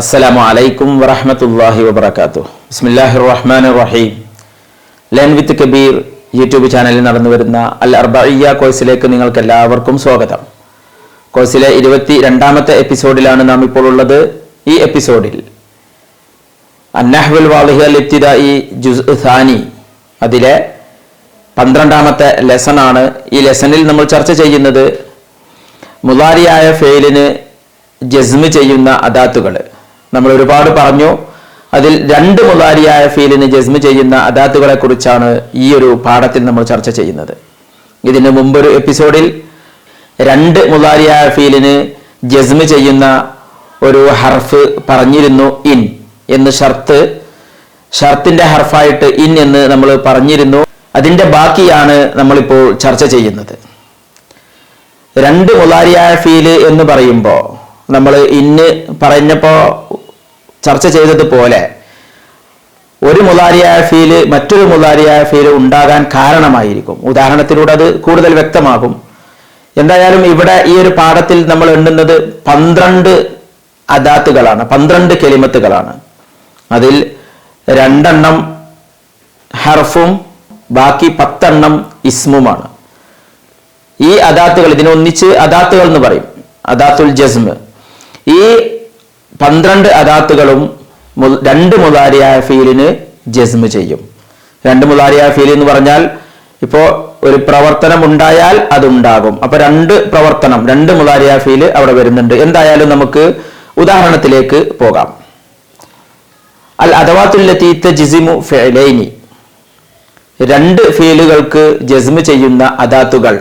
അസ്സലാമു അലൈക്കും വറഹ്മത്തുള്ളാഹി വബറകാതുഹു. ബിസ്മില്ലാഹിർ റഹ്മാനിർ റഹീം. ലേൺ വിത്ത് കബീർ യൂട്യൂബ് ചാനലിൽ നടന്നു വരുന്ന അൽ അർബഇയ്യ കോഴ്സിലേക്ക് നിങ്ങൾക്ക് എല്ലാവർക്കും സ്വാഗതം. കോഴ്സിലെ 22ാമത്തെ എപ്പിസോഡിലാണ് നാം ഇപ്പോൾ ഉള്ളത്. ഈ എപ്പിസോഡിൽ അന്നഹ്വുൽ വാളിഹ് അൽ ഇബ്തിദായി ജുസ് സാനി അതിലെ 12ാമത്തെ ലെസൺ ആണ്. ഈ ലെസണിൽ നമ്മൾ ചർച്ച ചെയ്യുന്നത് മുളാരിയായ ഫെയിലിന് ജസ്മ് ചെയ്യുന്ന അദാത്തുകൾ. നമ്മൾ ഒരുപാട് പറഞ്ഞു. അതിൽ 2 മുളാരിയായ ഫീലിന് ജസ്മ് ചെയ്യുന്ന അദാത്തുകളെ കുറിച്ചാണ് ഈ ഒരു പാഠത്തിൽ നമ്മൾ ചർച്ച ചെയ്യുന്നത്. ഇതിന് മുമ്പൊരു എപ്പിസോഡിൽ 2 മുളാരിയായ ഫീലിന് ജസ്മ് ചെയ്യുന്ന ഒരു ഹർഫ് പറഞ്ഞിരുന്നു, ഇൻ എന്ന്. ഷർത്തിന്റെ ഹർഫായിട്ട് ഇൻ എന്ന് നമ്മൾ പറഞ്ഞിരുന്നു. അതിന്റെ ബാക്കിയാണ് നമ്മളിപ്പോൾ ചർച്ച ചെയ്യുന്നത്. 2 മുളാരിയായ ഫീല് എന്ന് പറയുമ്പോൾ നമ്മൾ ഇന്ന് പറഞ്ഞപ്പോൾ ചർച്ച ചെയ്തതുപോലെ ഒരു മുളാരിയായ ഫീല് മറ്റൊരു മുളാരിയായ ഫീല് ഉണ്ടാകാൻ കാരണമായിരിക്കും. ഉദാഹരണത്തിലൂടെ അത് കൂടുതൽ വ്യക്തമാകും. എന്തായാലും ഇവിടെ ഈ ഒരു പാഠത്തിൽ നമ്മൾ എണ്ണുന്നത് 12 അദാത്തുകളാണ്, 12 കെലിമത്തുകളാണ്. അതിൽ 2 ഹർഫും ബാക്കി 10 ഇസ്മുമാണ്. ഈ അദാത്തുകൾ, ഇതിനൊന്നിച്ച് അദാത്തുകൾ എന്ന് പറയും, അദാത്തുൽ ജസ്മ്. ഈ 12 അദാത്തുകളും 2 മുളാരിയായ ഫീലിന് ജസ്മ് ചെയ്യും. 2 മുളാരിയായ ഫീൽ എന്ന് പറഞ്ഞാൽ ഇപ്പോ ഒരു പ്രവർത്തനം ഉണ്ടായാൽ അതുണ്ടാകും. അപ്പൊ 2 പ്രവർത്തനം, 2 മുളാരിയായ ഫീല് അവിടെ വരുന്നുണ്ട്. എന്തായാലും നമുക്ക് ഉദാഹരണത്തിലേക്ക് പോകാം. അൽ അദവാത്തുല്ലത്തി തജ്സിമു ഫിഅലൈനി, 2 ഫീലുകൾക്ക് ജസ്മ് ചെയ്യുന്ന അദാത്തുകൾ.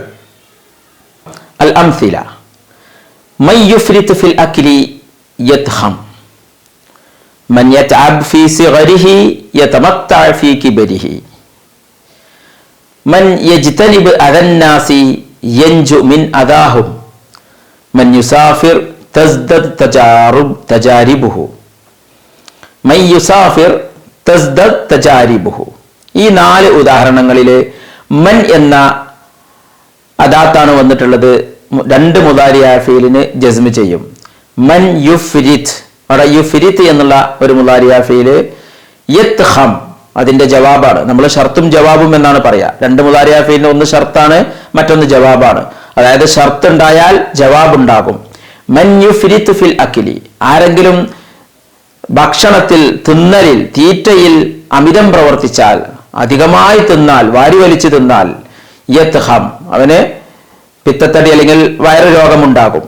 അൽ അംസില, മൻ യുഫ്രിത് ഫിൽ അക്ലി യത്ഖം, മൻ യതഅബ് ഫീ സിഗരിഹി യതമത്തഅ ഫീ കിബരിഹി, മൻ യജ്തനിബ് അദന്നാസി യൻജു മിൻ അദാഹും, മൻ യുസാഫിർ തസ്ദദ് തജാരിബുഹു, മൻ യുസാഫിർ തസ്ദദ് തജാരിബുഹു. ഈ 4 ഉദാഹരണങ്ങളിൽ മൻ എന്ന അദാത്താണ് വന്നിട്ടുള്ളത്. 2 മുളാരിയായ ഫീലിന് ജസ്മ് ചെയ്യും. മൻ യുഫ്രിത്, അവിടെ യുഫ്രിത് എന്നുള്ള ഒരു മുളാരിയായ ഫീല്. യത്ഖം അതിന്റെ ജവാബാണ്. നമ്മൾ ഷർത്തും ജവാബും എന്നാണ് പറയാ. 2 മുളാരിയായ ഫീലിന് ഒന്ന് ഷർത്താണ്, മറ്റൊന്ന് ജവാബാണ്. അതായത് ഷർത്ത് ഉണ്ടായാൽ ജവാബ് ഉണ്ടാകും. മൻ യുഫ്രിത് ഫിൽ അക്ലി, ആരെങ്കിലും ഭക്ഷണത്തിൽ, തിന്നലിൽ, തീറ്റയിൽ അമിതം പ്രവർത്തിച്ചാൽ, അധികമായി തിന്നാൽ, വാരി വലിച്ചു തിന്നാൽ, യത്ഖം അവന് പിത്തത്തടി അല്ലെങ്കിൽ വയറ് രോഗമുണ്ടാകും.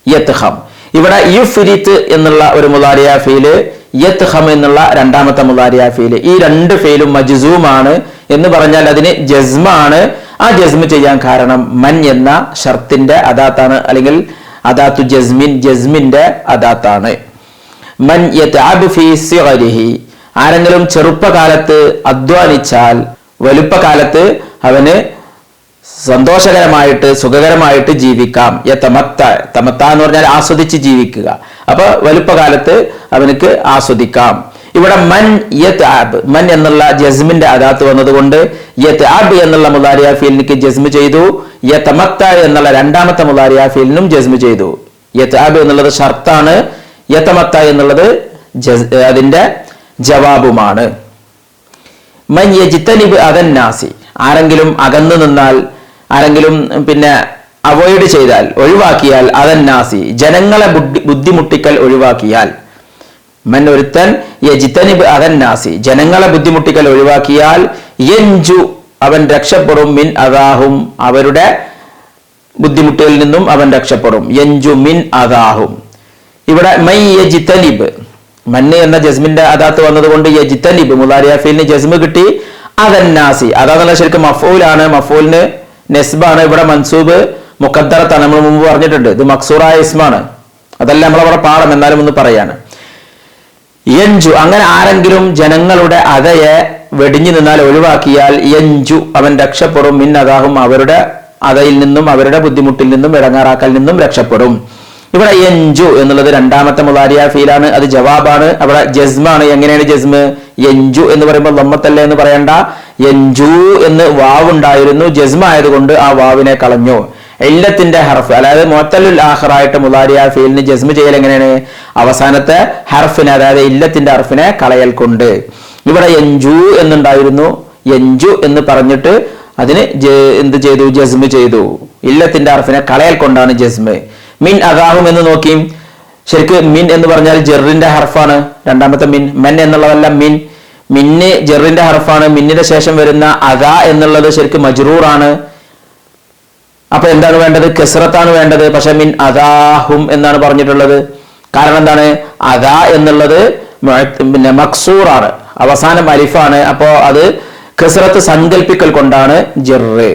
യത്ഖം. ഇവിടെ യുഫ്രിത് എന്നുള്ള ഒരു മുളാരിയായ ഫീല്, യത്ഖം എന്നുള്ള 2ാമത്തെ മുളാരിയായ ഫീല്. ഈ 2 ഫീലും മജ്സൂമാണ് എന്ന് പറഞ്ഞാൽ അതിന് ജസ്മാണ്. ആ ജസ്മ് ചെയ്യാൻ കാരണം മൻ എന്ന ഷർത്തിന്റെ അദാത്താണ്, അല്ലെങ്കിൽ അദാത്തു ജസ്മിൻ, ജസ്മിന്റെ അദാത്താണ്. മൻ യതഅബ് ഫീ സിഗരിഹി, ആരെങ്കിലും ചെറുപ്പകാലത്ത് അധ്വാനിച്ചാൽ വലുപ്പകാലത്ത് അവന് സന്തോഷകരമായിട്ട് സുഖകരമായിട്ട് ജീവിക്കാം. യതമത്ത, തമത്ത എന്ന് പറഞ്ഞാൽ ആസ്വദിച്ച് ജീവിക്കുക. അപ്പൊ വലുപ്പകാലത്ത് അവനക്ക് ആസ്വദിക്കാം. ഇവിടെ മൻ യതഅബ്, മൻ എന്നുള്ള ജസ്മിന്റെ അദാത്ത് വന്നതുകൊണ്ട് യതഅബ് എന്നുള്ള മുളാരിയായ ഫീലിന് ജസ്മ് ചെയ്തു. യതമത്ത എന്നുള്ള 2ാമത്തെ മുളാരിയായ ഫീലിനും ജസ്മ് ചെയ്തു. യതഅബ് എന്നുള്ളത് ഷർത്താണ്, യതമത്ത എന്നുള്ളത് അതിന്റെ ജവാബുമാണ്. മൻ യജ്തനിബ് അദന്നാസി, ആരെങ്കിലും അകന്നു നിന്നാൽ, ആരെങ്കിലും അവോയ്ഡ് ചെയ്താൽ, ഒഴിവാക്കിയാൽ, അദന്നാസി ജനങ്ങളെ ബുദ്ധിമുട്ടിക്കൽ ഒഴിവാക്കിയാൽ, മൻ ഒരുത്തൻ യജ്തനിബ് അദന്നാസി ജനങ്ങളെ ബുദ്ധിമുട്ടിക്കൽ ഒഴിവാക്കിയാൽ, യൻജു അവൻ രക്ഷപ്പെടും, മിൻ അദാഹും അവരുടെ ബുദ്ധിമുട്ടുകളിൽ നിന്നും അവൻ രക്ഷപ്പെടും. യൻജു മിൻ അദാഹും. ഇവിടെ മൻ യജ്തനിബ്, മന്ന് എന്ന ജസ്മിന്റെ അദാത്ത് വന്നതുകൊണ്ട് യജ്തനിബ് മുളാരിയായ ഫീലിന് ജസ്മ് കിട്ടി. അദന്നാസി, അതാന്നുള്ള ശരിക്കും മഫൂലാണ്, മഫൂലിന് നെസ്ബാണ്. ഇവിടെ മൻസൂബ് മുഖദ്ദറത്താണ്. നമ്മൾ മുമ്പ് പറഞ്ഞിട്ടുണ്ട്, ഇത് മക്സൂറായ ഇസ്മാണ്. അതല്ല നമ്മളവിടെ പാഠം, എന്നാലും ഒന്ന് പറയാണ്. യൻജു, അങ്ങനെ ആരെങ്കിലും ജനങ്ങളുടെ അദയെ വെടിഞ്ഞു നിന്നാൽ, ഒഴിവാക്കിയാൽ, യൻജു അവൻ രക്ഷപ്പെടും, മിൻ അദാഹും അവരുടെ അദയിൽ നിന്നും അവരുടെ ബുദ്ധിമുട്ടിൽ നിന്നും ഇടങ്ങാറാക്കൽ നിന്നും രക്ഷപ്പെടും. ഇവിടെ യൻജു എന്നുള്ളത് 2ാമത്തെ മുളാരിയായ ഫീലാണ്, അത് ജവാബാണ്. അവിടെ ജസ്മാണ്. എങ്ങനെയാണ് ജസ്മ്? യൻജു എന്ന് പറയുമ്പോൾ ലമ്മത്തല്ലേ എന്ന് പറയണ്ട, യൻജു എന്ന് വാവ് ഉണ്ടായിരുന്നു. ജസ്മ ആയതുകൊണ്ട് ആ വാവിനെ കളഞ്ഞു. ഇല്ലത്തിന്റെ ഹർഫ്, അതായത് മുഅത്തലുൽ ആഖിറായിട്ട് മുളാരിയ ഫീലിന് ജസ്മ് ചെയ്യൽ എങ്ങനെയാണ്? അവസാനത്തെ ഹർഫിനെ, അതായത് ഇല്ലത്തിന്റെ ഹർഫിനെ കളയൽ കൊണ്ട്. ഇവിടെ യൻജു എന്നുണ്ടായിരുന്നു, യൻജു എന്ന് പറഞ്ഞിട്ട് അതിന് എന്ത് ചെയ്തു? ജസ്മ് ചെയ്തു. ഇല്ലത്തിന്റെ ഹർഫിനെ കളയൽ കൊണ്ടാണ് ജസ്മ്. മിൻ അദാഹും എന്ന് നോക്കി, ശരിക്ക് മിൻ എന്ന് പറഞ്ഞാൽ ജെറിന്റെ ഹർഫാണ്. രണ്ടാമത്തെ മിൻ, മൻ എന്നുള്ളതല്ല മിൻ. മിന്ന് ജെറിന്റെ ഹർഫാണ്. മിന്നിന്റെ ശേഷം വരുന്ന അദാ എന്നുള്ളത് ശരിക്ക് മജ്റൂറാണ്. അപ്പൊ എന്താണ് വേണ്ടത്? കസ്റത്താണ് വേണ്ടത്. പക്ഷെ മിൻ അദാഹും എന്നാണ് പറഞ്ഞിട്ടുള്ളത്. കാരണം എന്താണ്? അദാ എന്നുള്ളത് പിന്നെ മക്സൂറാണ്, അവസാനം അലിഫാണ്. അപ്പോ അത് കസ്റത്ത് സങ്കല്പിക്കൽ കൊണ്ടാണ് ജെറ്.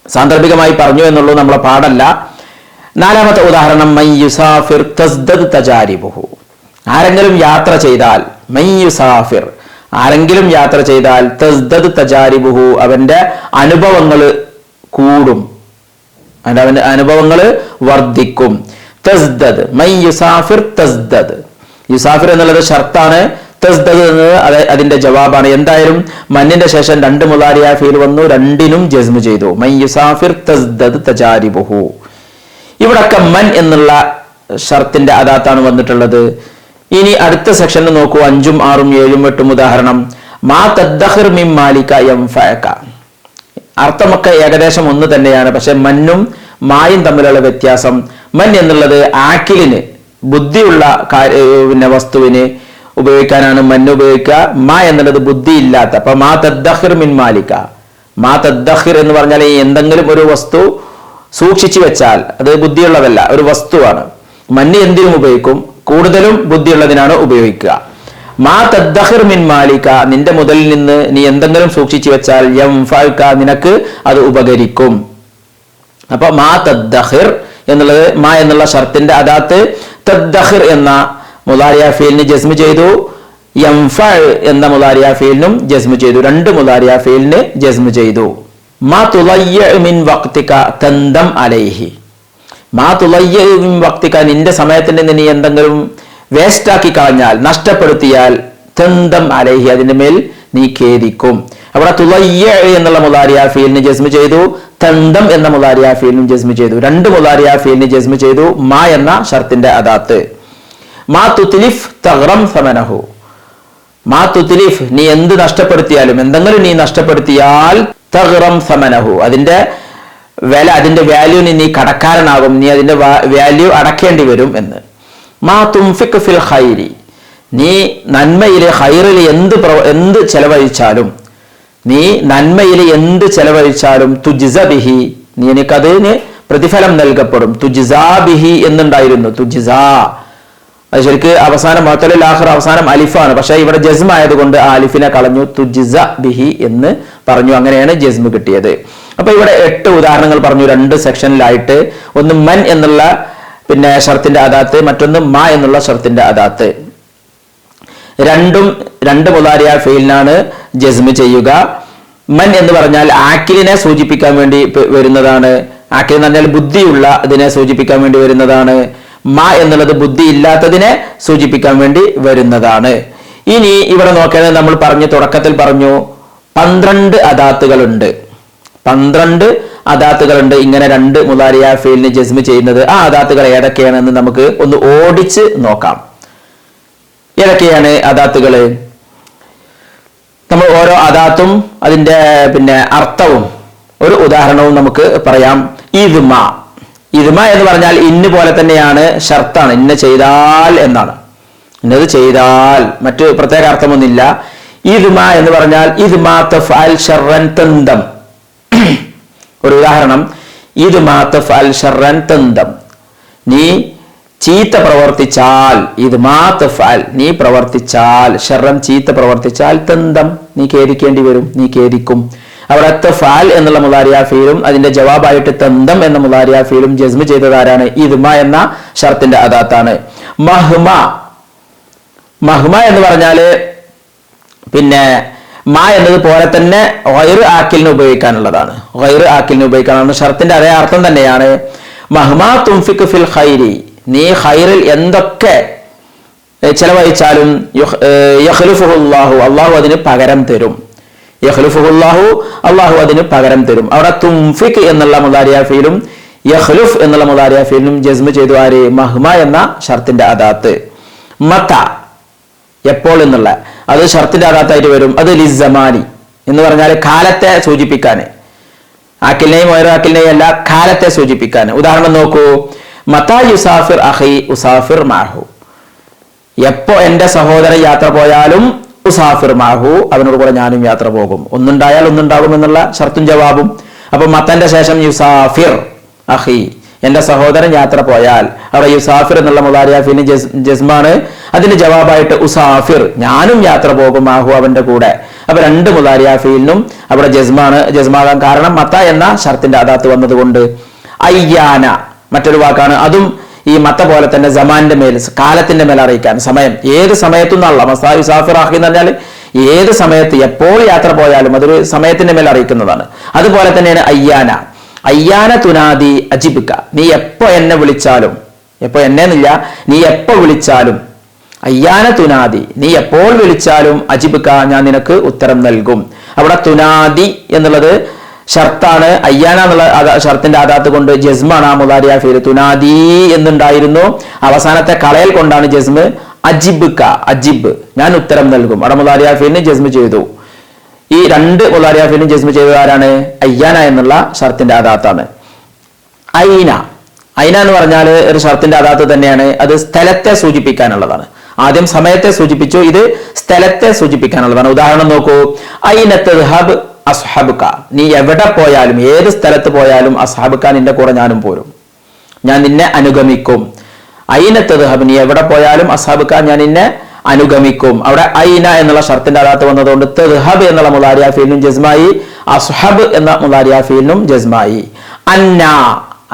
സാന്ദർഭികമായി പറഞ്ഞു എന്നുള്ളൂ, നമ്മളെ പാടല്ല. നാലാമത്തെ ഉദാഹരണം മൻ യുസാഫിർ തസ്ദദ് തജാരിബുഹു. ആരെങ്കിലും യാത്ര ചെയ്താൽ, മൻ യുസാഫിർ ആരെങ്കിലും യാത്ര ചെയ്താൽ, തസ്ദദ് തജാരിബുഹു അവന്റെ അനുഭവങ്ങൾ കൂടും, അവന്റെ അനുഭവങ്ങൾ വർദ്ധിക്കും. തസ്ദദ്, മൻ യുസാഫിർ തസ്ദദ്. യുസാഫിർ എന്നുള്ളത് ഷർത്താണ്, തസ്ദദ് എന്നത് അതിന്റെ ജവാബാണ്. എന്തായാലും മന്നിന്റെ ശേഷം രണ്ട് മുളാരിയ ഫീൽ വന്നു, രണ്ടിനും ജസ്മ് ചെയ്തു. മൻ യുസാഫിർ തസ്ദദ് തജാരിബുഹു. ഇവിടൊക്കെ മൻ എന്നുള്ള ഷർത്തിന്റെ അദാത്താണ് വന്നിട്ടുള്ളത്. ഇനി അടുത്ത സെക്ഷനിൽ നോക്കൂ, 5ഉം 6ഉം 7ഉം 8ഉം ഉദാഹരണം. മാ തദ്ദഖിർ മിൻ മാലിക യൻഫഅക. അർത്ഥമൊക്കെ ഏകദേശം ഒന്ന് തന്നെയാണ്, പക്ഷെ മന്നും മായും തമ്മിലുള്ള വ്യത്യാസം. മൻ എന്നുള്ളത് ആക്കിലിന്, ബുദ്ധിയുള്ള പിന്നെ വസ്തുവിന് ഉപയോഗിക്കാനാണ് മൻ ഉപയോഗിക്കുക. മാ എന്നുള്ളത് ബുദ്ധിയില്ലാത്ത. അപ്പൊ മാ തദ്ദഖിർ മിൻ മാലിക. മാ തദ്ദഖിർ എന്ന് പറഞ്ഞാൽ എന്തെങ്കിലും ഒരു വസ്തു സൂക്ഷിച്ചു വെച്ചാൽ അത് ബുദ്ധിയുള്ളതല്ല, ഒരു വസ്തുവാണ്. മന്ന് എന്തിനും ഉപയോഗിക്കും, കൂടുതലും ബുദ്ധിയുള്ളതിനാണ് ഉപയോഗിക്കുക. മാ തദ്ദഖിർ മിൻ മാലിക, നിന്റെ മുതലിൽ നിന്ന് നീ എന്തെങ്കിലും സൂക്ഷിച്ചു വെച്ചാൽ യൻഫഅക, നിനക്ക് അത് ഉപകരിക്കും. അപ്പൊ മാ തദ്ദഖിർ എന്നുള്ളത് മാ എന്നുള്ള ഷർത്തിന്റെ അദാത്ത് തദ്ദഖിർ എന്ന മുളാരിയ ഫീലിന് ജസ്മ് ചെയ്തു, യൻഫഅ എന്ന മുളാരിയ ഫീലിനും ജസ്മ് ചെയ്തു. രണ്ട് മുളാരിയ ഫീലിന് ജസ്മ് ചെയ്തു. മാ തുളയ്യ മിൻ വഖ്തിക തന്ദം അലൈഹി. മാ തുളയ്യ മിൻ വഖ്തിക, നിന്റെ സമയത്തിന്റെ നീ എന്തെങ്കിലും വേസ്റ്റ് ആക്കി കളഞ്ഞാൽ, നഷ്ടപ്പെടുത്തിയാൽ, തന്ദം അലൈഹി അതിന്റെ മേൽ നീ ഖേദിക്കും. അവിടെ തുളയ്യ എന്നുള്ള മുളാരിയ ഫീലിന് ജസ്മ് ചെയ്തു, തന്ദം എന്ന മുളാരിയ ഫീലിനും ജസ്മ് ചെയ്തു. രണ്ട് മുളാരിയ ഫീലിന് ജസ്മ് ചെയ്തു മാ എന്ന ഷർത്തിന്റെ അദാത്ത്. മാ തുത്ലിഫ് തഗ്റം സമനഹു. മാ തുത്ലിഫ്, നീ എന്ത് നഷ്ടപ്പെടുത്തിയാലും, എന്തെങ്കിലും നീ നഷ്ടപ്പെടുത്തിയാൽ, തഗ്റം സമനഹു അതിന്റെ വില, അതിന്റെ വാല്യൂന് നീ കടക്കാരനാകും, നീ അതിന്റെ വാല്യൂ അടക്കേണ്ടി വരും എന്ന്. മാ തുംഫിക് ഫിൽ ഖൈരി, നീ നന്മയിലെ ഖൈറിൽ എന്ത് ചെലവഴിച്ചാലും, നീ നന്മയിൽ എന്ത് ചെലവഴിച്ചാലും, തുജ്സ ബിഹി, നീ എനിക്കതിന് പ്രതിഫലം നൽകപ്പെടും. തുജ്സാ ബിഹി എന്നുണ്ടായിരുന്നു, തുജ്സാ. അത് ശരിക്ക് അവസാനം മുഅത്തലുൽ ആഖിർ അവസാനം അലിഫാണ്, പക്ഷെ ഇവിടെ ജസ്മ ആയതുകൊണ്ട് ആ അലിഫിനെ കളഞ്ഞു, തുജ്സ ബിഹി എന്ന് പറഞ്ഞു. അങ്ങനെയാണ് ജസ്മ കിട്ടിയത്. അപ്പൊ ഇവിടെ 8 ഉദാഹരണങ്ങൾ പറഞ്ഞു, 2 സെക്ഷനിലായിട്ട്. ഒന്ന് മൻ എന്നുള്ള പിന്നെ ഷർത്തിന്റെ അദാത്ത്, മറ്റൊന്ന് മാ എന്നുള്ള ഷർത്തിന്റെ അദാത്ത്. രണ്ടും രണ്ട് മുളാരിയ ഫീലിനാണ് ജസ്മ് ചെയ്യുക. മൻ എന്ന് പറഞ്ഞാൽ ആക്കിലിനെ സൂചിപ്പിക്കാൻ വേണ്ടി വരുന്നതാണ്. ആക്കിൽ എന്ന് പറഞ്ഞാൽ ബുദ്ധിയുള്ള അതിനെ സൂചിപ്പിക്കാൻ വേണ്ടി വരുന്നതാണ്. മാ എന്നുള്ളത് ബുദ്ധി ഇല്ലാത്തതിനെ സൂചിപ്പിക്കാൻ വേണ്ടി വരുന്നതാണ്. ഇനി ഇവിടെ നോക്കേണ്ടത്, നമ്മൾ പറഞ്ഞു തുടക്കത്തിൽ പറഞ്ഞു 12 അദാത്തുകളുണ്ട്. 12 അദാത്തുകളുണ്ട് ഇങ്ങനെ രണ്ട് മുളാരിയ ഫീലിന് ജസ്മ് ചെയ്യുന്നത്. ആ അദാത്തുകൾ ഏതൊക്കെയാണെന്ന് നമുക്ക് ഒന്ന് ഓടിച്ച് നോക്കാം. ഏതൊക്കെയാണ് അദാത്തുകൾ? നമ്മൾ ഓരോ അദാത്തും അതിന്റെ പിന്നെ അർത്ഥവും ഒരു ഉദാഹരണവും നമുക്ക് പറയാം. ഇദ്മ. ഇദ്മ എന്ന് പറഞ്ഞാൽ ഇന്ന് പോലെ തന്നെയാണ്, ഷർത്താണ്, ഇന്ന ചെയ്താൽ എന്നാണ്. ഇന്നത് ചെയ്താൽ, മറ്റു പ്രത്യേക അർത്ഥമൊന്നുമില്ല. ഇദ്മ എന്ന് പറഞ്ഞാൽ ഇദ്മ തഫ്അൽ ശർറൻ തന്ദം. ഒരു ഉദാഹരണം, ഇദ്മ തഫ്അൽ ശർറൻ തന്ദം, നീ ചീത്ത പ്രവർത്തിച്ചാൽ, ഇദ്മ തഫ്അൽ നീ പ്രവർത്തിച്ചാൽ, ശർറൻ ചീത്ത പ്രവർത്തിച്ചാൽ, തന്ദം നീ ഖേദിക്കേണ്ടി വരും, നീ ഖേദിക്കും. അവിടെ തഫ്അൽ എന്നുള്ള മുളാരിയ ഫീലും അതിന്റെ ജവാബായിട്ട് തന്ദം എന്ന മുളാരിയ ഫീലും ജസ്മ് ചെയ്തത് ആരാണ്? ഇദ്മ എന്ന ഷർത്തിന്റെ അദാത്താണ്. മഹ്മ. മഹ്മ എന്ന് പറഞ്ഞാല് പിന്നെ മാ എന്നത് പോലെ തന്നെ ഗൈർ ആക്കിലിന് ഉപയോഗിക്കാനുള്ളതാണ്. ഗൈർ ആക്കിലിന് ഉപയോഗിക്കാനുള്ള ഷർത്തിന്റെ അതേ അർത്ഥം തന്നെയാണ്. മഹ്മ തുംഫിക് ഫിൽ ഖൈരി, നീ ഖൈറിൽ എന്തൊക്കെ ചെലവഴിച്ചാലും യഖ്ലിഫുഹു അല്ലാഹു, അല്ലാഹു അതിന് പകരം തരും. യഖ്ലുഫുഹുല്ലാഹു, അള്ളാഹു അതിന് പകരം തരും. അവിടെ തുംഫിക് എന്നുള്ള മുദാരിഅ ഫീലും യഖ്ലുഫ് എന്നുള്ള മുദാരിഅ ഫീലും ജസ്മ് ചെയ്തു ആര്? മഹ്മ എന്ന ഷർത്തിന്റെ അദാത്ത്. മത എപ്പോൾ എന്നുള്ള അത് ഷർത്തിന്റെ അദാത്തായിട്ട് വരും. അത് ലിസ്സമാനി എന്ന് പറഞ്ഞാൽ കാലത്തെ സൂചിപ്പിക്കാൻ, ആക്കിലിനെയും ആക്കിലിനെയും അല്ല, കാലത്തെ സൂചിപ്പിക്കാൻ. ഉദാഹരണം നോക്കൂ, മതാ യുസാഫിർ അഖി ഉസാഫിർ മാഹു, എപ്പോ എന്റെ സഹോദരൻ യാത്ര പോയാലും ഉസാഫിർ മാഹു, അവനോട് കൂടെ ഞാനും യാത്ര പോകും. ഒന്നുണ്ടായാൽ ഒന്നുണ്ടാകും എന്നുള്ള ഷർത്തും ജവാബും. അപ്പൊ മത്തന്റെ ശേഷം യുസാഫിർ അഖി, എന്റെ സഹോദരൻ യാത്ര പോയാൽ, അവിടെ യുസാഫിർ എന്നുള്ള മുദാരിഅ ഫീലിന് ജസ്മാണ്. അതിന് ജവാബായിട്ട് ഉസാഫിർ, ഞാനും യാത്ര പോകും, മാഹു അവന്റെ കൂടെ. അപ്പൊ രണ്ട് മുദാരിഅ ഫീലിനും അവിടെ ജസ്മാകാൻ കാരണം മത്ത എന്ന ഷർത്തിന്റെ അദാത്ത് വന്നതുകൊണ്ട്. അയ്യാന മറ്റൊരു വാക്കാണ്, അതും ഈ മത്ത പോലെ തന്നെ സമാന്റെ മേൽ, കാലത്തിന്റെ മേൽ അറിയിക്കാൻ, സമയം, ഏത് സമയത്തും നല്ല മസ്താ യുസാഫിർ അഖി എന്ന് പറഞ്ഞാൽ ഏത് സമയത്ത് എപ്പോൾ യാത്ര പോയാലും അതൊരു സമയത്തിന്റെ മേൽ അറിയിക്കുന്നതാണ്. അതുപോലെ തന്നെയാണ് അയ്യാന. അയ്യാന തുനാദി അജിബിക്ക, നീ എപ്പോ എന്നെ വിളിച്ചാലും, എപ്പോ എന്നെന്നില്ല, നീ എപ്പോ വിളിച്ചാലും, അയ്യാന തുനാദി, നീ എപ്പോൾ വിളിച്ചാലും, അജിബിക്ക, ഞാൻ നിനക്ക് ഉത്തരം നൽകും. അവിടെ തുനാദി എന്നുള്ളത് ഷർത്താണ്. അയ്യാന എന്നുള്ള ഷർത്തിന്റെ അദാത്ത് കൊണ്ട് ജസ്മാണ് ആ മുദാരിഅ ഫീൽ. തുനാദി എന്നുണ്ടായിരുന്നു, അവസാനത്തെ കളയൽ കൊണ്ടാണ് ജസ്മ്. അജിബിക്ക, അജിബ്, ഞാൻ ഉത്തരം നൽകും. അവിടെ മുദാരിഅ ഫീലിന് ജസ്മ് ചെയ്തു. ഈ രണ്ട് മുദാരിഅ ഫീലിനും ജസ്മ് ചെയ്തത് ആരാണ്? അയ്യാന എന്നുള്ള ഷർത്തിന്റെ അദാത്താണ്. ഐന, ഐന എന്ന് പറഞ്ഞാൽ ഒരു ഷർത്തിന്റെ അദാത്ത് തന്നെയാണ്. അത് സ്ഥലത്തെ സൂചിപ്പിക്കാനുള്ളതാണ്. ആദ്യം സമയത്തെ സൂചിപ്പിച്ചു, ഇത് സ്ഥലത്തെ സൂചിപ്പിക്കാനുള്ളതാണ്. ഉദാഹരണം നോക്കൂ, ഐന തദ്ഹബ് അസ്ഹബുക, നീ എവിടെ പോയാലും, ഏത് സ്ഥലത്ത് പോയാലും, അസ്ഹബുക, നിന്റെ കൂടെ ഞാനും പോരും, ഞാൻ നിന്നെ അനുഗമിക്കും. ഐന തദ്ഹബ്, നീ എവിടെ പോയാലും, അസ്ഹബുക, ഞാൻ നിന്നെ അനുഗമിക്കും. അവിടെ ഐന എന്നുള്ള ഷർത്തിന്റെ അദാത്ത് വന്നതുകൊണ്ട് തദ്ഹബ് എന്നുള്ള മുദാരിഅ ഫീലിനും ജസ്മായി, അസ്ഹബ് എന്ന മുദാരിഅ ഫീലിനും ജസ്മായി. അന്ന,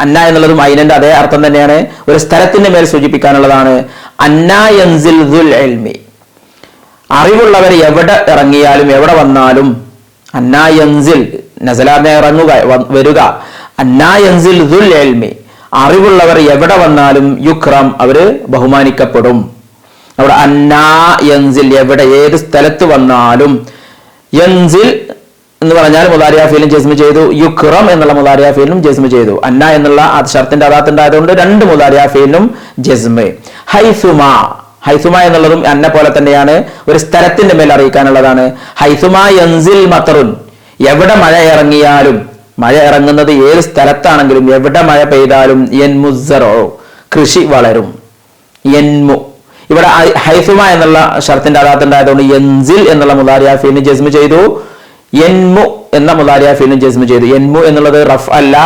അന്ന എന്നുള്ളതും ഐനന്റെ അതേ അർത്ഥം തന്നെയാണ്, ഒരു സ്ഥലത്തിന്റെ മേൽ സൂചിപ്പിക്കാനുള്ളതാണ്. അന്ന യൻസിൽ ദുൽ ഇൽമി, അറിവുള്ളവർ എവിടെ ഇറങ്ങിയാലും എവിടെ വന്നാലും, അന്ന യൻസിൽ, നസലാറിനെ ഇറങ്ങുക, വരിക. അന്ന യൻസിൽ ദുൽ ഇൽമി, അറിവുള്ളവർ എവിടെ വന്നാലും, യുക്രം, അവര് ബഹുമാനിക്കപ്പെടും. അവിടെ അന്ന യൻസിൽ, എവിടെ, ഏത് സ്ഥലത്ത് വന്നാലും. യൻസിൽ എന്ന് പറഞ്ഞാൽ മുദാരിഅ ഫീലും ജസ്മ് ചെയ്തു. യുക്രം എന്നുള്ള മുദാരിഅ ഫീലും ജസ്മ് ചെയ്തു. അന്ന എന്നുള്ള ഷർത്തിന്റെ അദാത്ത് ഉണ്ടായതുകൊണ്ട് രണ്ട് മുദാരിഅ ഫീലിനും ജസ്മ്. ഹൈസുമ, ഹൈസുമ എന്നുള്ളതും അന്ന പോലെ തന്നെയാണ്, ഒരു സ്ഥലത്തിന്റെ മേൽ അറിയിക്കാനുള്ളതാണ്. ഹൈസുമ യൻസിൽ മത്തറുൻ, എവിടെ മഴ ഇറങ്ങിയാലും, മഴ ഇറങ്ങുന്നത് ഏത് സ്ഥലത്താണെങ്കിലും, എവിടെ മഴ പെയ്താലും, യൻമുസ്സറോ, കൃഷി വളരും. യൻമു, ഇവിടെ ഹൈസുമ എന്നുള്ള ഷർത്തിന്റെ അദാത്ത് ഉണ്ടായതുകൊണ്ട് യൻസിൽ എന്നുള്ള മുദാരിഅ ഫീലിന് ജസ്മ് ചെയ്തു. യൻമു എന്ന മുദാരിഅ ഫീലിന് ജസ്മ് ചെയ്തു. യൻമു എന്നുള്ളത് റഫ് അല്ല,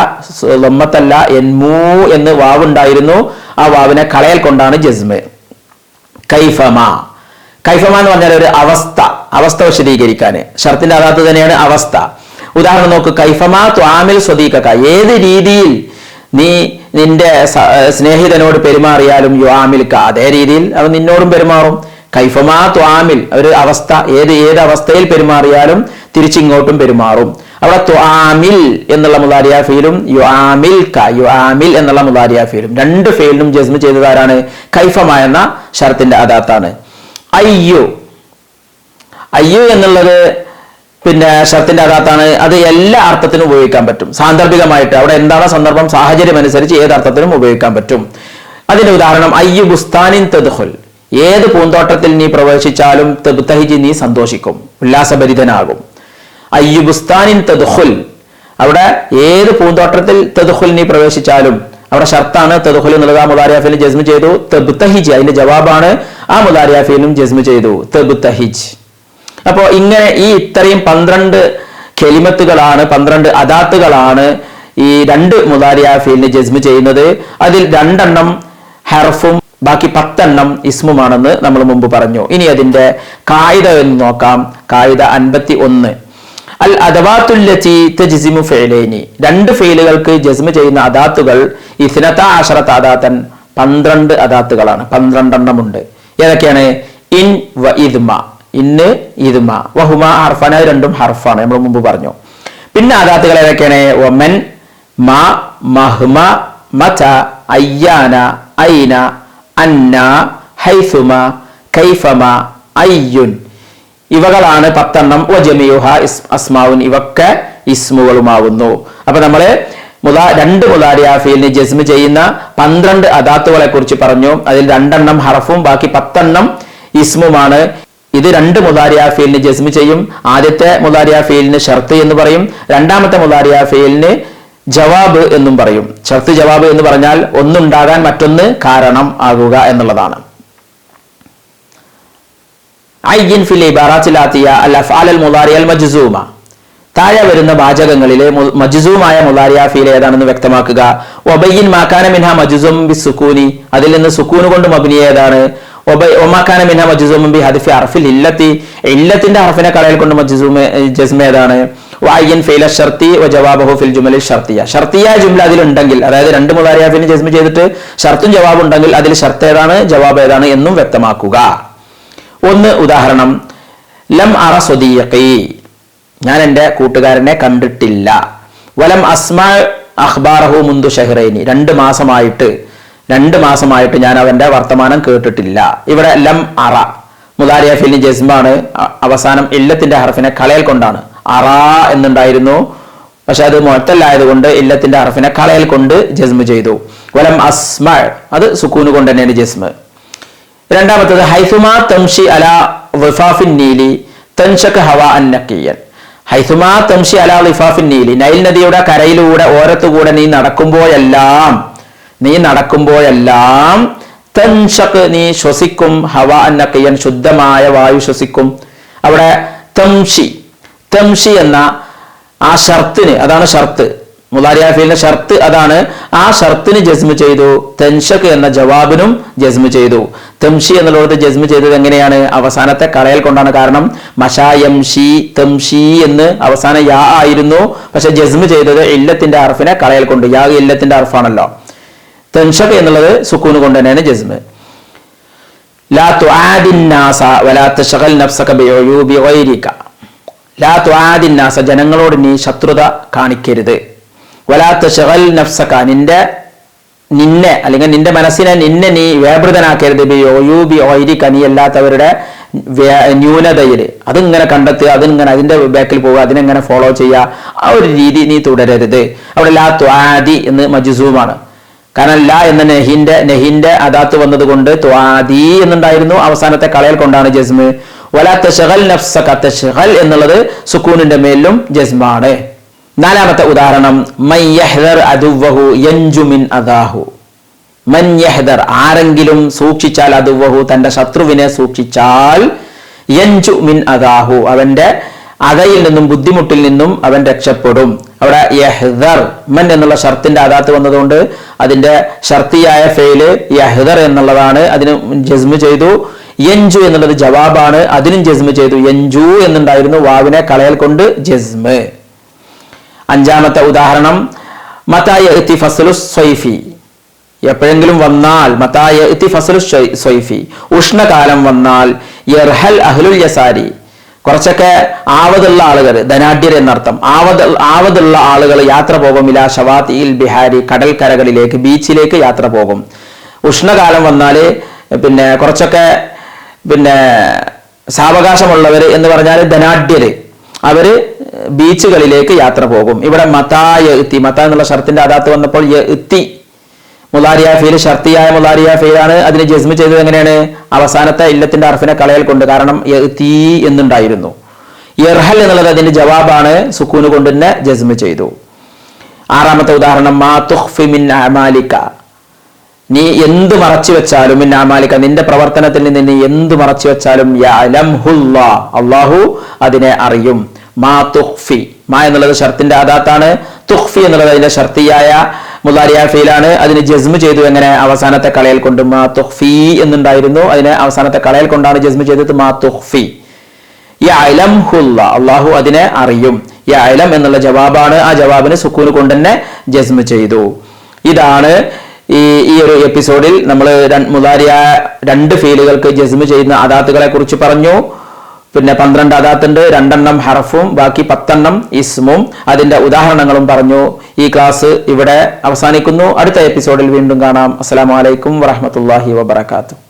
ലമ്മത്തല്ല, യൻമു എന്ന് വാവ് ഉണ്ടായിരുന്നു, ആ വാവിനെ കളയൽ കൊണ്ടാണ് ജസ്മ്. കൈഫമ, കൈഫമ എന്ന് പറഞ്ഞാൽ ഒരു അവസ്ഥ, അവസ്ഥ വിശദീകരിക്കാൻ, ഷർത്തിന്റെ അദാത്ത് തന്നെയാണ് അവസ്ഥ. ഉദാഹരണം നോക്ക്, കൈഫമ ത്വാമിൽ സ്വദീഖക, ഏത് രീതിയിൽ നീ നിന്റെ സ്നേഹിതനോട് പെരുമാറിയാലും, യുആമിൽക, അതേ രീതിയിൽ അവൻ നിന്നോടും പെരുമാറും. കൈഫമാ ത്വാമിൽ, ഒരു അവസ്ഥ, ഏത് അവസ്ഥയിൽ പെരുമാറിയാലും തിരിച്ചിങ്ങോട്ടും പെരുമാറും. അവിടെ ത്വാമിൽ എന്നുള്ള മുദാരിഅ ഫീലും യുആമിൽക, യുആമിൽ എന്നുള്ള മുദാരിഅ ഫീലും, രണ്ട് ഫീലിനും ജസ്മ് ചെയ്തതാരാണ്? കൈഫമ എന്ന ഷർത്തിന്റെ അദാത്താണ്. അയ്യു, അയ്യു എന്നുള്ളത് പിന്നെ ഷർത്തിന്റെ അദാത്താണ്. അത് എല്ലാ അർത്ഥത്തിനും ഉപയോഗിക്കാൻ പറ്റും, സാന്ദർഭികമായിട്ട്. അവിടെ എന്താണ് സന്ദർഭം, സാഹചര്യം അനുസരിച്ച് ഏത് അർത്ഥത്തിനും ഉപയോഗിക്കാൻ പറ്റും. അതിന്റെ ഉദാഹരണം, അയ്യു ബുസ്താനിൻ തദ്ഖുൽ, ഏത് പൂന്തോട്ടത്തിൽ നീ പ്രവേശിച്ചാലും, തബ്തഹിജ്, നീ സന്തോഷിക്കും, ഉല്ലാസഭരിതനാകും. അയ്യു ബുസ്താനിൻ തദ്ഖുൽ, അവിടെ ഏത് പൂന്തോട്ടത്തിൽ തദ്ഖുൽ നീ പ്രവേശിച്ചാലും, അവിടെ ഷർത്താണ് തദ്ഖുൽ എന്നുള്ളത്. ആ മുദാരിഅ ഫീലിന് ജസ്മ് ചെയ്തു. തബ്തഹിജ് അതിന്റെ ജവാബാണ്, ആ മുദാരിഅ ഫീലിനും ജസ്മ് ചെയ്തു, തബ്തഹിജ്. അപ്പോ ഇങ്ങനെ ഈ ഇത്രയും 12 കെലിമത്തുകളാണ്, 12 അദാത്തുകളാണ് ഈ രണ്ട് മുദാരിഅ ഫീലിന് ജസ്മ് ചെയ്യുന്നത്. അതിൽ 2 എണ്ണം ഹർഫും ബാക്കി 10 എണ്ണം ഇസ്മുമാണെന്ന് നമ്മൾ മുമ്പ് പറഞ്ഞു. ഇനി അതിന്റെ കായിദ എന്ന് നോക്കാം. കായിദ 51. അൽ അദവാത്തുല്ലതി തജ്സിമു ഫിഅലൈനി, 2 ഫീലുകൾക്ക് ജസ്മ് ചെയ്യുന്ന അദാത്തുകൾ 12 അദാത്തൻ, 12 അദാത്തുകളാണ്, 12 എണ്ണമുണ്ട്. ഏതൊക്കെയാണ്? ഇൻ വ ഇദ്മ, ഇന്ന് ഇദ്മ, വഹുമ ഹർഫാന, രണ്ടും ഹർഫാണ്, നമ്മൾ മുമ്പ് പറഞ്ഞു. പിന്നെ അദാത്തുകൾ ഏതൊക്കെയാണ്? വമൻ, മാ, മഹ്മ, മത, അയ്യാന, ഐന, അന്ന, ഹൈസുമ, കൈഫമ, അയ്യുൻ. ഇവകളാണ് 10 വജമിയുഹ അസ്മാഉൻ, ഇവക്കെ ഇസ്മുകളുമാവുന്നു. അപ്പൊ നമ്മള് രണ്ട് മുദാരിഅ ഫീലിന് ജസ്മ് ചെയ്യുന്ന 12 അദാത്തുകളെ കുറിച്ച് പറഞ്ഞു. അതിൽ 2 ഹർഫും ബാക്കി 10 ഇസ്മുമാണ്. ഇത് 2 മുദാരിഅ ഫീലിന് ജസ്മ് ചെയ്യും. ആദ്യത്തെ മുദാരിഅ ഫീലിന് ഷർത്ത് എന്ന് പറയും, രണ്ടാമത്തെ മുദാരിഅ ഫീലിന് ജവാബ് എന്നും പറയും. ഷർത്ത് ജവാബ് എന്ന് പറഞ്ഞാൽ ഒന്നുണ്ടാകാൻ മറ്റൊന്ന് കാരണം ആകുക എന്നുള്ളതാണ്. ഐൻ ഫിൽ ഇബാറാത്തിൽ ആതിയ അൽ അഫ്ആൽ അൽ മുദാരിഅ അൽ മജ്സൂമ, താഴെ വരുന്ന വാചകങ്ങളിലെ മജ്സൂമായ മുദാരിഅ ഫീൽ ഏതാണെന്ന് വ്യക്തമാക്കുക. വബയ്യിൻ മാ കാന മിൻഹാ മജ്സൂം ബിസ്സുകൂനി, അതിൽ നിന്ന് സുക്കൂൻ കൊണ്ട് മബ്നി ഏതാണ്. വമാ കാന മിൻഹാ മജ്സൂം ബിഹദ്ഫി ഹർഫിൽ ഇല്ലത്തി, ഇല്ലത്തിന്റെ ഹർഫിനെ കളയൽ കൊണ്ട് ജസ്മ ഏതാണ്. വഅയ്യിൻ ഫീൽ അശ്ശർത്തി വജവാബഹു ഫിൽ ജുമലി ഷർത്തിയ, ഷർത്തിയ ജുംല അതിലുണ്ടെങ്കിൽ, അതായത് 2 മുദാരിഅ ഫീലിന് ജസ്മ ചെയ്തിട്ട് ഷർത്തും ജവാബും ഉണ്ടെങ്കിൽ അതിൽ ഷർത്ത് ഏതാണ് ജവാബ് ഏതാണ് എന്നും വ്യക്തമാക്കുക. ഒന്ന് ഉദാഹരണം, ലം അറ സ്വദീഖി, ഞാൻ എൻ്റെ കൂട്ടുകാരനെ കണ്ടിട്ടില്ല. വലം അസ്മാ അഖ്ബാറഹു മുൻദു ഷഹ്റൈനി, 2 മാസമായിട്ട് ഞാൻ അവന്റെ വർത്തമാനം കേട്ടിട്ടില്ല. ഇവിടെ ലം അറ മുദാരിഅ ഫീലിന് ജസ്മാണ്, അവസാനം ഇല്ലത്തിന്റെ ഹർഫിനെ കളയൽ കൊണ്ടാണ്. അറ എന്നുണ്ടായിരുന്നു, പക്ഷെ അത് മുഅത്തലായതുകൊണ്ട് ഇല്ലത്തിന്റെ ഹർഫിനെ കളയൽ കൊണ്ട് ജസ്മ് ചെയ്തു. വലം അസ്മ, അത് സുക്കൂന് കൊണ്ട് തന്നെയാണ് ജസ്മ്. രണ്ടാമത്തത് ഹൈസുമാ തംഷി അലാ ളിഫാഫിൻ നീലി തൻഷക ഹവാ അൻ നഖിയൻ, ഹൈസുമാ തംഷി അലാ ളിഫാഫിൻ നീലി, നൈൽ നദിയുടെ കരയിലൂടെ ഓരത്തുകൂടെ നീ നടക്കുമ്പോഴെല്ലാം തൻഷക് നീ ശ്വസിക്കും, ഹവാ അൻ നഖിയൻ ശുദ്ധമായ വായു ശ്വസിക്കും. അവിടെ തംഷി എന്ന ആ ഷർത്തിന്, അതാണ് ഷർത്ത്, മുദാരിഅ ഫീലിന്റെ ഷർത്ത് അതാണ്. ആ ഷർത്തിന് ജസ്മ് ചെയ്തു. തൻഷക് എന്ന ജവാബിനും ജസ്മ് ചെയ്തു. തംഷി എന്നുള്ളത് ജസ്മ് ചെയ്തത് എങ്ങനെയാണ്, അവസാനത്തെ കളയൽ കൊണ്ടാണ്. കാരണം മശാ യംഷി തംഷി എന്ന് അവസാനം യാ ആയിരുന്നു, പക്ഷെ ജസ്മ് ചെയ്തത് ഇല്ലത്തിന്റെ ഹർഫിനെ കളയൽ കൊണ്ട്. യാ ഇല്ലത്തിന്റെ ഹർഫാണല്ലോ. തൻഷക് എന്നുള്ളത് സുക്കൂന് കൊണ്ട് തന്നെയാണ് ജസ്മ്. ലാ തുആദിൻ നാസ വലാ തശഗൽ നഫ്സക ബിഉയൂബി ഗൈരിക, ലാ തുആദിൻ നാസ ജനങ്ങളോട് നീ ശത്രുത കാണിക്കരുത്. വലാ തശഗൽ നഫ്സക നിന്നെ അല്ലെങ്കിൽ നിന്റെ മനസ്സിനെ നീ വ്യാപൃതനാക്കരുത്. ബിഉയൂബി ഗൈരിക, നീ അല്ലാത്തവരുടെ ന്യൂനതയിൽ അതിങ്ങനെ കണ്ടെത്തുക, അതിന്റെ ബാക്കിൽ പോവുക, അതിനെങ്ങനെ ഫോളോ ചെയ്യുക, ആ ഒരു രീതി നീ തുടരരുത്. അവിടെ ലാ തുആദി എന്ന് മജ്സൂമാണ്. കാരണം ലാ എന്ന നെഹിന്റെ അദാത്ത് വന്നത് കൊണ്ട് തുആദി എന്നുണ്ടായിരുന്നു, അവസാനത്തെ കളയൽ കൊണ്ടാണ് ജസ്മ്. വലാ തശഗൽ നഫ്സക, തശഗൽ എന്നുള്ളത് സുക്കൂനിന്റെ മേലും ജസ്മാണ്. നാലാമത്തെ ഉദാഹരണം, മൻ യഹ്ദർ അദുവഹു യൻജു മിൻ അദാഹു, മൻ യഹ്ദർ ആരെങ്കിലും സൂക്ഷിച്ചാൽ, അദുവഹു തന്റെ ശത്രുവിനെ സൂക്ഷിച്ചാൽ, യൻജു മിൻ അദാഹു അവന്റെ അതയിൽ നിന്നും ബുദ്ധിമുട്ടിൽ നിന്നും അവൻ രക്ഷപ്പെടും. അവിടെ യഹ്ദർ മൻ എന്നുള്ള ഷർത്തിന്റെ അദാത്ത് വന്നതുകൊണ്ട് അതിന്റെ ഷർത്തിയായ ഫെയില് യഹ്ദർ എന്നുള്ളതാണ്, അതിന് ജസ്മ് ചെയ്തു. യൻജു എന്നുള്ളത് ജവാബാണ്, അതിനും ജസ്മ് ചെയ്തു. യൻജു എന്നുണ്ടായിരുന്നു, വാവിനെ കളയൽ കൊണ്ട് ജസ്മ്. അഞ്ചാമത്തെ ഉദാഹരണം, മതാ യഅതി ഫസ്ലു സ്വൈഫി, എപ്പോഴെങ്കിലും വന്നാൽ, മതാ യഅതി ഫസ്ലു സ്വൈഫി ഉഷ്ണകാലം വന്നാൽ, യർഹൽ അഹ്ലുൽ യസാരി കുറച്ചൊക്കെ ആവതുള്ള ആളുകൾ, ധനാഢ്യർ എന്നർത്ഥം, ആവതുള്ള ആളുകൾ യാത്ര പോകും. ഇലാ ഷവാതിൽ ബിഹാരി കടൽക്കരകളിലേക്ക്, ബീച്ചിലേക്ക് യാത്ര പോകും. ഉഷ്ണകാലം വന്നാൽ കുറച്ചൊക്കെ സാവകാശമുള്ളവർ എന്ന് പറഞ്ഞാൽ ധനാഢ്യര്, അവര് ബീച്ചുകളിലേക്ക് യാത്ര പോകും. ഇവിടെ മതാ യഅതി, മത എന്നുള്ള ഷർത്തിന്റെ അദാത്ത് വന്നപ്പോൾ യഅതി മുദാരിഅ ഫീൽ ഷർത്തിയായ മുദാരിഅ ഫീലാണ്. അതിന് ജസ്മ് ചെയ്തത് എങ്ങനെയാണ്, അവസാനത്തെ ഇല്ലത്തിന്റെ ഹർഫിനെ കളയൽ കൊണ്ട്. കാരണം യഅതി എന്നുണ്ടായിരുന്നു. യർഹൽ എന്നുള്ളത് അതിന്റെ ജവാബാണ്, സുക്കൂന് കൊണ്ട് തന്നെ ജസ്മ് ചെയ്തു. ആറാമത്തെ ഉദാഹരണം, മാ തുഖ്ഫി മിൻ അമാലിക, നീ എന്ത് മറച്ചു വെച്ചാലും, മിൻ അമാലിക നിന്റെ പ്രവർത്തനത്തിൽ നിന്ന് നീ എന്ത് മറച്ചു വെച്ചാലും, യഅലംഹുല്ലാ അല്ലാഹു അതിനെ അറിയും. മാ തുഖ്ഫി, മാ എന്നുള്ളത് ഷർത്തിന്റെ അദാത്താണ്, തുഖ്ഫി എന്നുള്ളത് അതിന്റെ ഷർത്തിയായ മുദാരിഅ ഫീലാണ്. അതിന് ജസ്മ് ചെയ്തു എങ്ങനെ, അവസാനത്തെ കളയൽ കൊണ്ട്. മാ തുഖ്ഫി എന്നുണ്ടായിരുന്നു, അതിനെ അവസാനത്തെ കളയൽ കൊണ്ടാണ് ജസ്മ് ചെയ്തത്. മാ തുഖ്ഫി യഅലംഹുല്ലാ അല്ലാഹു അതിനെ അറിയും. യഅലം എന്നുള്ള ജവാബാണ്, ആ ജവാബിന് സുക്കൂന് കൊണ്ട് തന്നെ ജസ്മ് ചെയ്തു. ഇതാണ് ഈ ഒരു എപ്പിസോഡിൽ നമ്മൾ മുദാരിഅ 2 ഫീലുകൾക്ക് ജസ്മ് ചെയ്യുന്ന അദാത്തുകളെ കുറിച്ച് പറഞ്ഞു. 12 അദാത്തുണ്ട്, 2 ഹർഫും ബാക്കി 10 ഇസ്മും, അതിന്റെ ഉദാഹരണങ്ങളും പറഞ്ഞു. ഈ ക്ലാസ് ഇവിടെ അവസാനിക്കുന്നു. അടുത്ത എപ്പിസോഡിൽ വീണ്ടും കാണാം. അസ്സലാമു അലൈക്കും വറഹ്മത്തുള്ളാഹി വബറകാതുഹു.